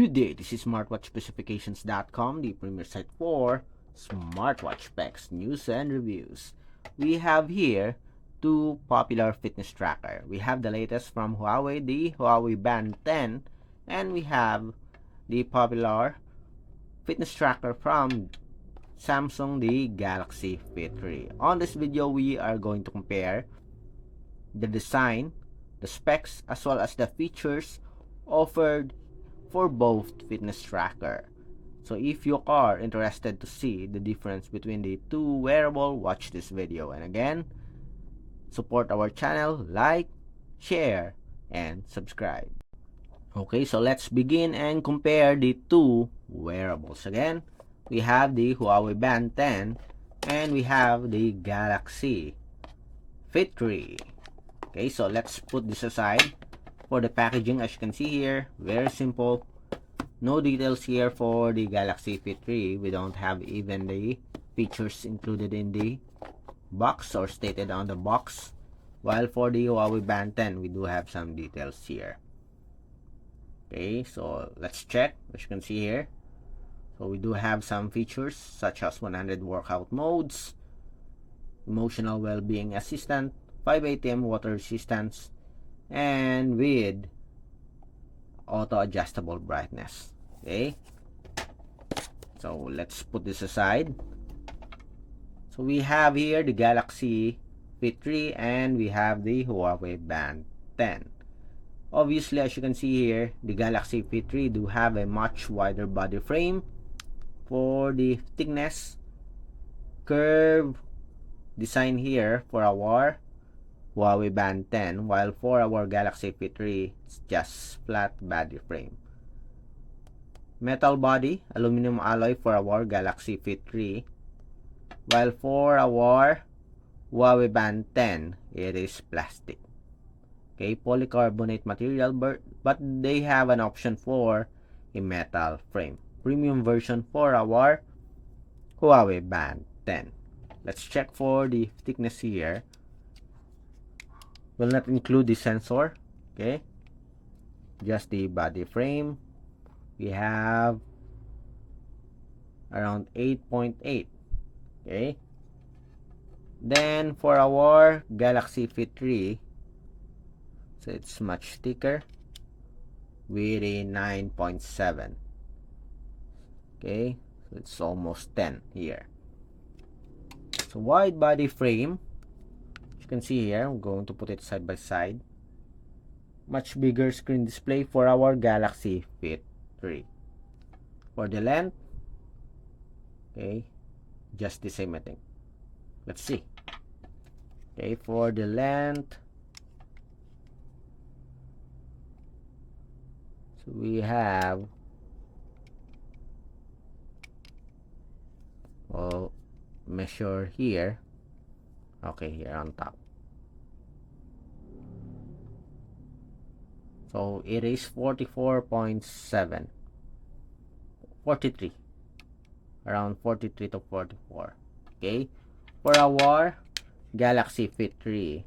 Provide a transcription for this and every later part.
Good day, this is smartwatchspecifications.com, the premier site for smartwatch specs, news, and reviews. We have here two popular fitness tracker. We have the latest from Huawei, the Huawei Band 10, and we have the popular fitness tracker from Samsung, the Galaxy Fit 3. On this video, we are going to compare the design, the specs, as well as the features offered for both fitness tracker. So if you are interested to see the difference between the two wearable, watch this video. And again, support our channel, like, share, and subscribe. Okay, so let's begin and compare the two wearables. Again, we have the Huawei Band 10 and we have the Galaxy Fit 3. Okay, so let's put this aside. For the packaging, as you can see here, very simple. No details here for the Galaxy Fit 3. We don't have even the features included in the box or stated on the box. While for the Huawei Band 10, we do have some details here. Okay, so let's check. As you can see here, so we do have some features such as 100 workout modes, emotional well-being assistant, 5 ATM water resistance, and with auto adjustable brightness. Okay, so let's put this aside. So we have here the Galaxy Fit 3 and we have the Huawei Band 10. Obviously, as you can see here, the Galaxy Fit 3 do have a much wider body frame. For the thickness, curve design here for our Huawei Band 10, while for our Galaxy Fit 3, it's just flat body frame. Metal body, aluminum alloy for our Galaxy Fit 3, while for our Huawei Band 10, it is plastic. Okay, polycarbonate material, but they have an option for a metal frame. Premium version for our Huawei Band 10. Let's check for the thickness here. Will not include the sensor. Okay, just the body frame. We have around 8.8. Okay, then for our Galaxy Fit 3, so it's much thicker with a 9.7. Okay, so it's almost 10 here. So wide body frame, you can see here, I'm going to put it side by side. Much bigger screen display for our Galaxy Fit 3. For the length, okay, just the same, I think. Let's see. Okay, for the length, so we have, well, measure here. Okay, here on top. So it is 44.7. 43. Around 43 to 44. Okay. For our Galaxy Fit 3,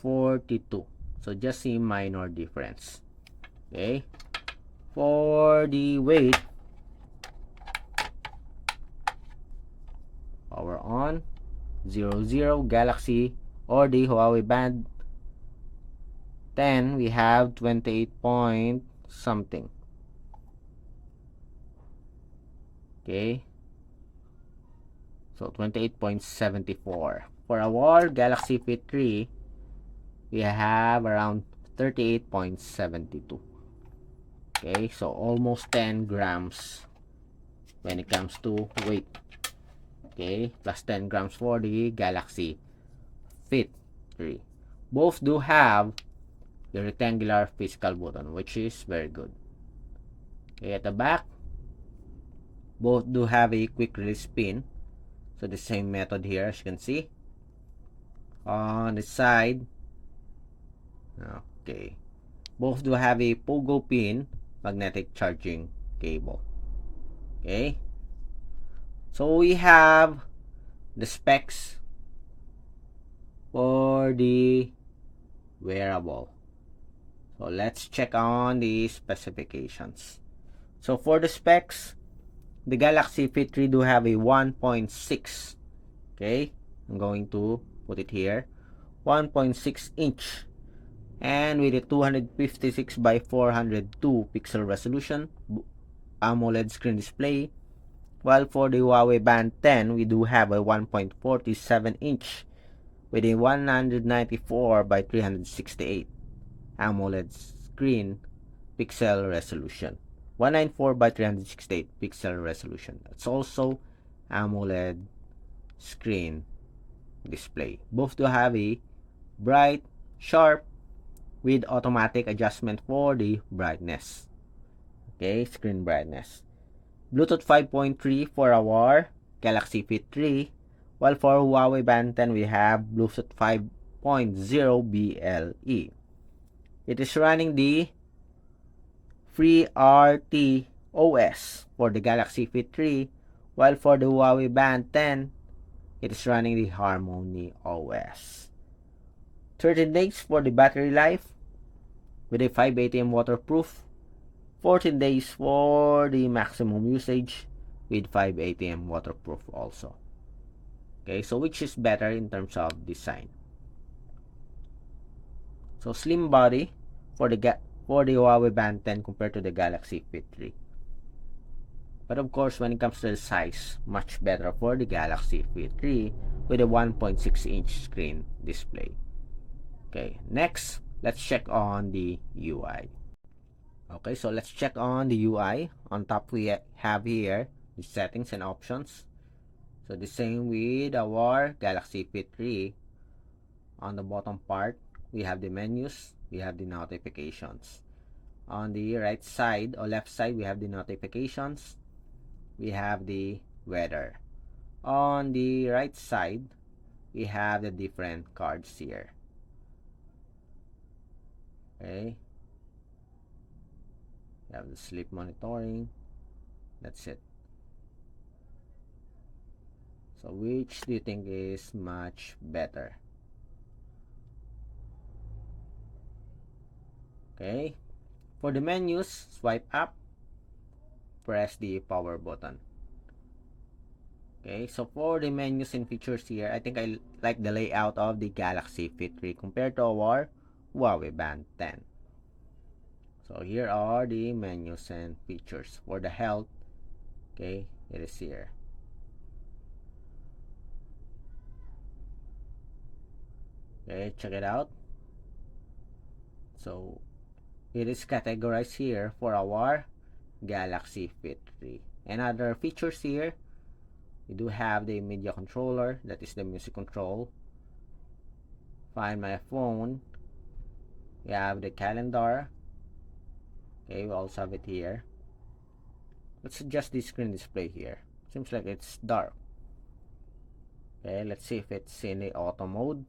42. So just a minor difference. Okay. For the weight, power on, 00 Galaxy or the Huawei Band 10, we have 28 point something. Okay, so 28.74. For our Galaxy Fit 3, we have around 38.72. Okay, so almost 10 grams when it comes to weight. Okay, plus 10 grams for the Galaxy Fit 3. Both do have the rectangular physical button, which is very good. Okay, at the back, both do have a quick release pin. So the same method here, as you can see. On the side, okay, both do have a pogo pin magnetic charging cable. Okay, so we have the specs for the wearable. So let's check on the specifications. So for the specs, the Galaxy Fit 3 do have a 1.6. Okay, I'm going to put it here. 1.6 inch and with a 256 by 402 pixel resolution AMOLED screen display. While for the Huawei Band 10, we do have a 1.47 inch with a 194 by 368 AMOLED screen pixel resolution. 194 by 368 pixel resolution. It's also AMOLED screen display. Both do have a bright, sharp, with automatic adjustment for the brightness. Okay, screen brightness. Bluetooth 5.3 for our Galaxy Fit 3, while for Huawei Band 10 we have Bluetooth 5.0 BLE. It is running the FreeRT OS for the Galaxy Fit 3, while for the Huawei Band 10 it is running the Harmony OS. 13 days for the battery life with a 5 ATM waterproof. 14 days for the maximum usage with 5 ATM waterproof also. Okay, so which is better in terms of design? So slim body for the Huawei Band 10 compared to the Galaxy Fit 3. But of course, when it comes to the size, much better for the Galaxy Fit 3 with a 1.6 inch screen display. Okay, next, let's check on the UI. Okay, so let's check on the UI. On top, we have here the settings and options. So the same with our Galaxy Fit 3. On the bottom part, we have the menus, we have the notifications. On the right side or left side, we have the notifications, we have the weather. On the right side, we have the different cards here. Okay, we have the sleep monitoring. That's it. So which do you think is much better? Okay, for the menus, swipe up, press the power button. Okay, so for the menus and features here, I think I like the layout of the Galaxy Fit 3 compared to our Huawei Band 10. So here are the menus and features. For the health, okay, it is here. Okay, check it out. So it is categorized here for our Galaxy Fit 3. And other features here, we do have the media controller, that is the music control. Find my phone. We have the calendar. Okay, we also have it here. Let's adjust the screen display here. Seems like it's dark. Okay, let's see if it's in the auto mode.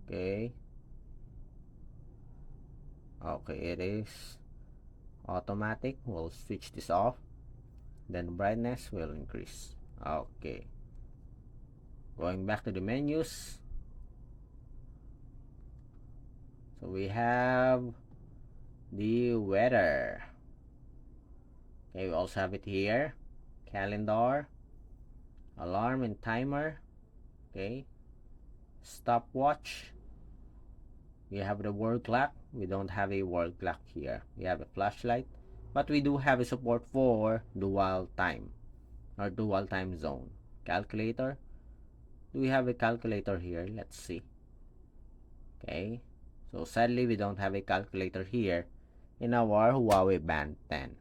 Okay. Okay, it is automatic. We'll switch this off. Then brightness will increase. Okay. Going back to the menus. So we have the weather. Okay, we also have it here. Calendar, alarm and timer. Okay. Stopwatch. We have the world clock. We don't have a world clock here. We have a flashlight. But we do have a support for dual time or dual time zone. Calculator. Do we have a calculator here? Let's see. Okay. So sadly, we don't have a calculator here in our Huawei Band 10.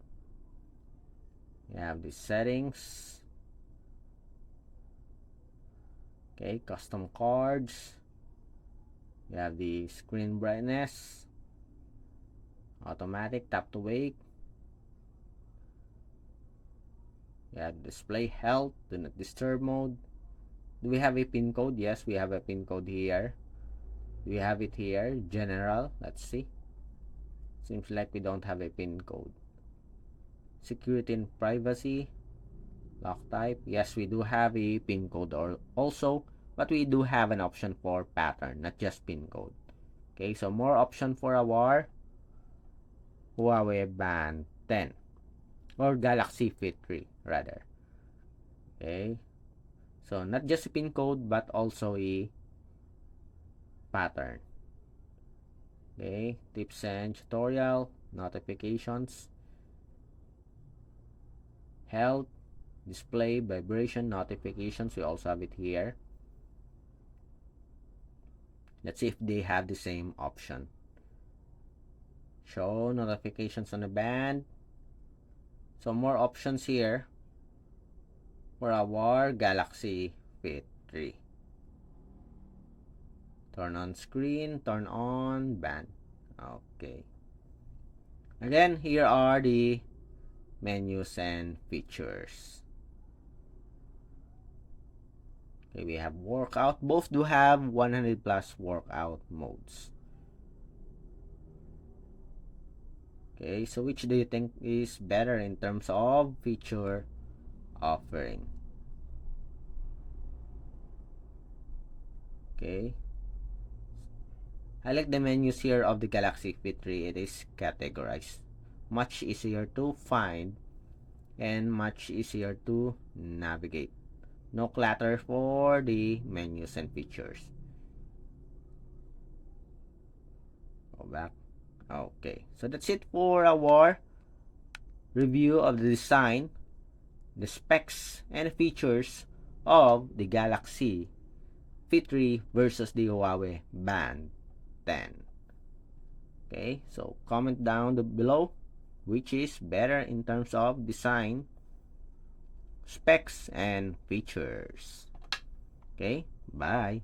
We have the settings. Okay, custom cards. We have the screen brightness, automatic tap to wake. We have display health, do not disturb mode. Do we have a pin code? Yes, we have a pin code here. We have it here, general. Let's see. Seems like we don't have a pin code. Security and privacy, lock type. Yes, we do have a pin code. Or also, but we do have an option for pattern, not just pin code. Okay, so more option for our Huawei Band 10 or Galaxy Fit 3 rather. Okay, so not just a pin code but also a pattern. Okay, tips and tutorial, notifications, health, display, vibration, notifications. We also have it here. Let's see if they have the same option. Show notifications on the band. So more options here for our Galaxy Fit 3. Turn on screen, turn on band. Okay. Again, here are the menus and features. Okay, we have workout. Both do have 100 plus workout modes. Okay, so which do you think is better in terms of feature offering? Okay. I like the menus here of the Galaxy Fit 3. It is categorized. Much easier to find and much easier to navigate. No clutter for the menus and features. Go back. Okay, so that's it for our review of the design, the specs, and the features of the Galaxy Fit 3 versus the Huawei Band 10. Okay, so comment down below which is better in terms of design, specs, and features. Okay, bye.